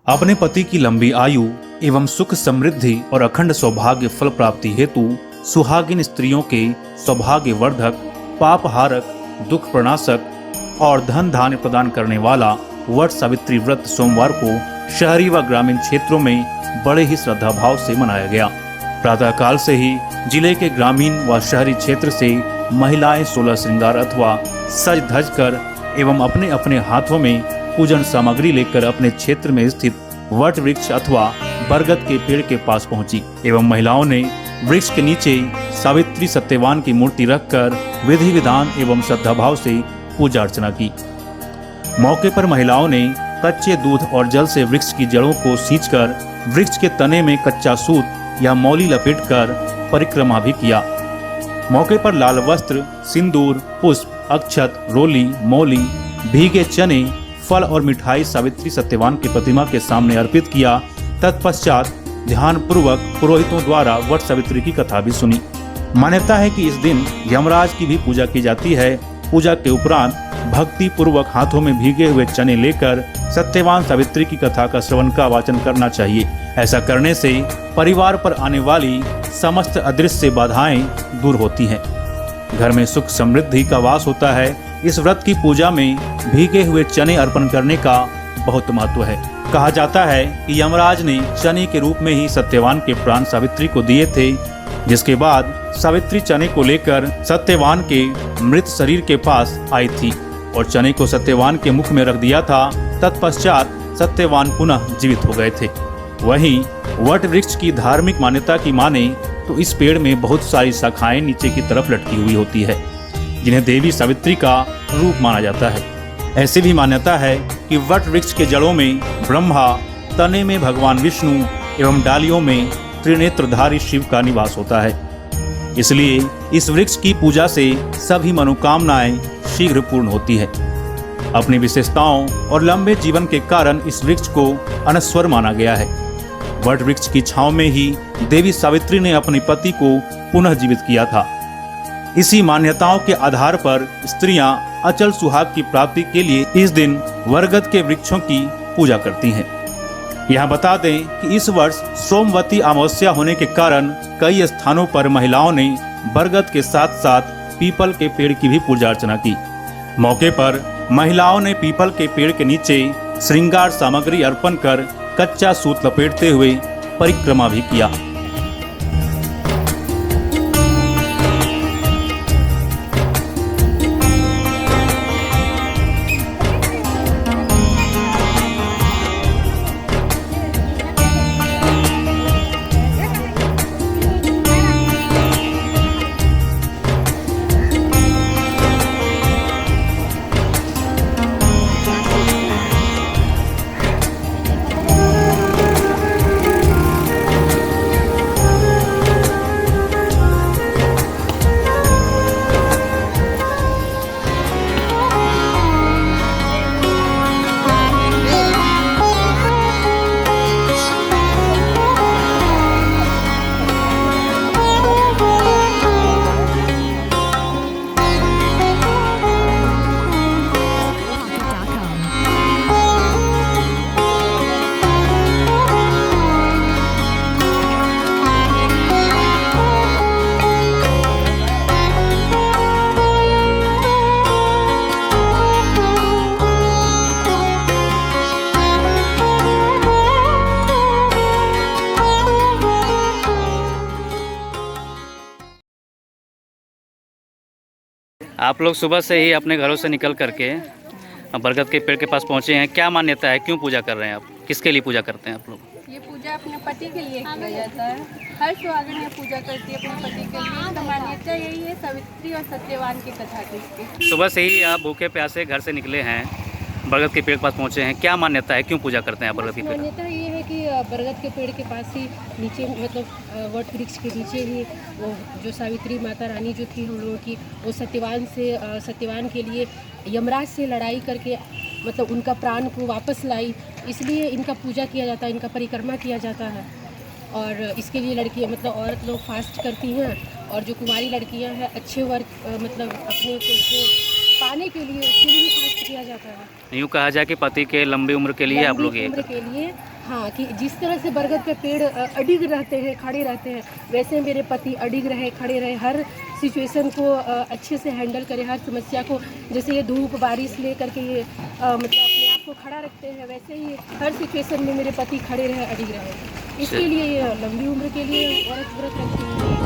अपने पति की लंबी आयु एवं सुख समृद्धि और अखंड सौभाग्य फल प्राप्ति हेतु सुहागिन स्त्रियों के सौभाग्य वर्धक, पाप हारक, दुख प्रणाशक और धन धान्य प्रदान करने वाला वट सावित्री व्रत सोमवार को शहरी व ग्रामीण क्षेत्रों में बड़े ही श्रद्धा भाव से मनाया गया। प्रातःकाल से ही जिले के ग्रामीण व शहरी क्षेत्र से महिलाएं 16 श्रृंगार अथवा सज धज कर एवं अपने अपने हाथों में पूजन सामग्री लेकर अपने क्षेत्र में स्थित वट वृक्ष अथवा बरगद के पेड़ के पास पहुंची एवं महिलाओं ने वृक्ष के नीचे सावित्री सत्यवान की मूर्ति रखकर विधि विधान एवं श्रद्धाभाव से पूजा अर्चना की। मौके पर महिलाओं ने कच्चे दूध और जल से वृक्ष की जड़ों को सींचकर वृक्ष के तने में कच्चा सूत या मौली लपेटकर परिक्रमा भी किया। मौके पर लाल वस्त्र, सिंदूर, पुष्प, अक्षत, रोली, मौली, भीगे चने, फल और मिठाई सावित्री सत्यवान की प्रतिमा के सामने अर्पित किया। तत्पश्चात ध्यान पूर्वक पुरोहितों द्वारा वट सावित्री की कथा भी सुनी। मान्यता है कि इस दिन यमराज की भी पूजा की जाती है। पूजा के उपरांत भक्ति पूर्वक हाथों में भीगे हुए चने लेकर सत्यवान सावित्री की कथा का श्रवण का वाचन करना चाहिए। ऐसा करने से परिवार पर आने वाली समस्त अदृश्य बाधाएं दूर होती हैं, घर में सुख समृद्धि का वास होता है। इस व्रत की पूजा में भीगे हुए चने अर्पण करने का बहुत महत्व है। कहा जाता है कि यमराज ने चने के रूप में ही सत्यवान के प्राण सावित्री को दिए थे, जिसके बाद सावित्री चने को लेकर सत्यवान के मृत शरीर के पास आई थी और चने को सत्यवान के मुख में रख दिया था। तत्पश्चात सत्यवान पुनः जीवित हो गए थे। वहीं वट वृक्ष की धार्मिक मान्यता की माने तो इस पेड़ में बहुत सारी शाखाएं नीचे की तरफ लटकी हुई होती है, जिन्हें देवी सावित्री का रूप माना जाता है। ऐसी भी मान्यता है कि वट वृक्ष के जड़ों में ब्रह्मा, तने में भगवान विष्णु एवं डालियों में त्रिनेत्रधारी शिव का निवास होता है। इसलिए इस वृक्ष की पूजा से सभी मनोकामनाएं शीघ्र पूर्ण होती है। अपनी विशेषताओं और लंबे जीवन के कारण इस वृक्ष को अनस्वर माना गया है। वट वृक्ष की छांव में ही देवी सावित्री ने अपने पति को पुनः जीवित किया था। इसी मान्यताओं के आधार पर स्त्रियां अचल सुहाग की प्राप्ति के लिए इस दिन बरगद के वृक्षों की पूजा करती हैं। यहाँ बता दें कि इस वर्ष सोमवती अमावस्या होने के कारण कई स्थानों पर महिलाओं ने बरगद के साथ साथ पीपल के पेड़ की भी पूजा अर्चना की। मौके पर महिलाओं ने पीपल के पेड़ के नीचे श्रृंगार सामग्री अर्पण कर कच्चा सूत लपेटते हुए परिक्रमा भी किया। आप लोग सुबह से ही अपने घरों से निकल करके बरगद के पेड़ के पास पहुंचे हैं। क्या मान्यता है, क्यों पूजा कर रहे हैं आप, किसके लिए पूजा करते हैं आप लोग? ये पूजा अपने पति के लिए किया जाता है। हर सुहागन ये पूजा करती है अपने पति के लिए। तो मान्यता यही है सावित्री और सत्यवान की कथा की। सुबह से ही आप भूखे प्यासे घर से निकले हैं, बरगद के पेड़ के पास पहुंचे हैं। क्या मान्यता है, क्यों पूजा करते हैं आप बरगद के पेड़? मान्यता ये है कि बरगद के पेड़ के पास ही नीचे मतलब वट वृक्ष के नीचे ही वो जो सावित्री माता रानी जो थी हम लोगों की, वो सत्यवान के लिए यमराज से लड़ाई करके मतलब उनका प्राण को वापस लाई। इसलिए इनका पूजा किया जाता है, इनका परिक्रमा किया जाता है। और इसके लिए लड़कियां मतलब औरत लोग फास्ट करती हैं और जो कुंवारी लड़कियां हैं अच्छे वर्क मतलब अपने को 5 बढ़ाने के लिए उसके लिए भी फास्ट किया जाता है। यूँ कहा जाए कि पति के लंबी उम्र के लिए आप लंबी लोग ये उम्र के लिए, हाँ, कि जिस तरह से बरगद के पेड़ अडिग रहते हैं, खड़े रहते हैं, वैसे मेरे पति अडिग रहे, खड़े रहे, हर सिचुएशन को अच्छे से हैंडल करें, हर समस्या को, जैसे ये धूप बारिश ले करके ये मतलब अपने आप को खड़ा रखते हैं, वैसे ही हर सिचुएशन में मेरे पति खड़े रहे, अडिग रहे। इसके लिए ये लंबी उम्र के लिए औरत व्रत रखती है।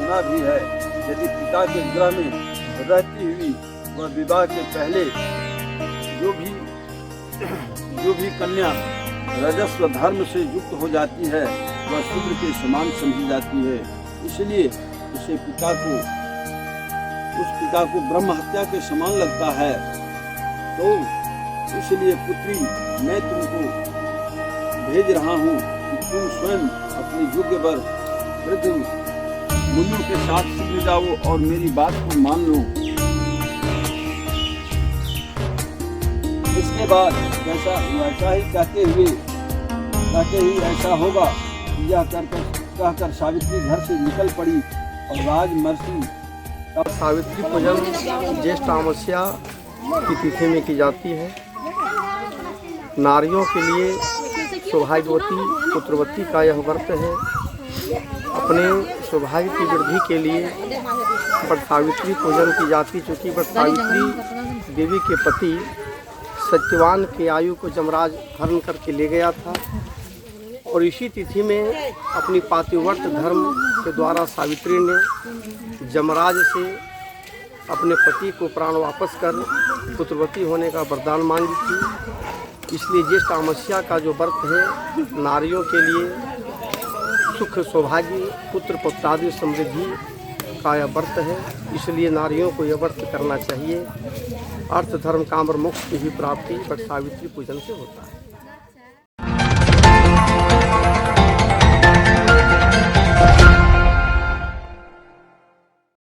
सुना भी है। यदि पिता के गृह में रहती हुई वह विवाह के पहले जो भी कन्या रजस्व धर्म से युक्त हो जाती है वह शूद्र के समान समझी जाती है। इसलिए उस पिता को ब्रह्म हत्या के समान लगता है। तो इसलिए पुत्री, मैं तुमको भेज रहा हूँ कि तुम स्वयं अपने योग्य वर वृद्ध मुनियों के साथ शीघ्र जाओ और मेरी बात को मान लो। इसके बाद वैसा ही कहते ही ऐसा होगा। यह कहकर सावित्री घर से निकल पड़ी और राजमर्षि सावित्री पूजन ज्येष्ठ अमावस्या की तिथि में की जाती है। नारियों के लिए सौभाग्यवती पुत्रवती का यह व्रत है। अपने सौभाग्य की वृद्धि के लिए वट सावित्री पूजन की जाती, चूँकि वट सावित्री देवी के पति सत्यवान के आयु को जमराज हरण करके ले गया था और इसी तिथि में अपनी पातिव्रत धर्म के द्वारा सावित्री ने जमराज से अपने पति को प्राण वापस कर पुत्रवती होने का वरदान मांगी थी। इसलिए ज्येष्ठ अमावस्या का जो व्रत है नारियों के लिए सुख सौभाग्य पुत्र पुत्रादि समृद्धि का यह व्रत है। इसलिए नारियों को यह व्रत करना चाहिए। अर्थ धर्म काम और मोक्ष की भी प्राप्ति वट सावित्री पूजन से होता है।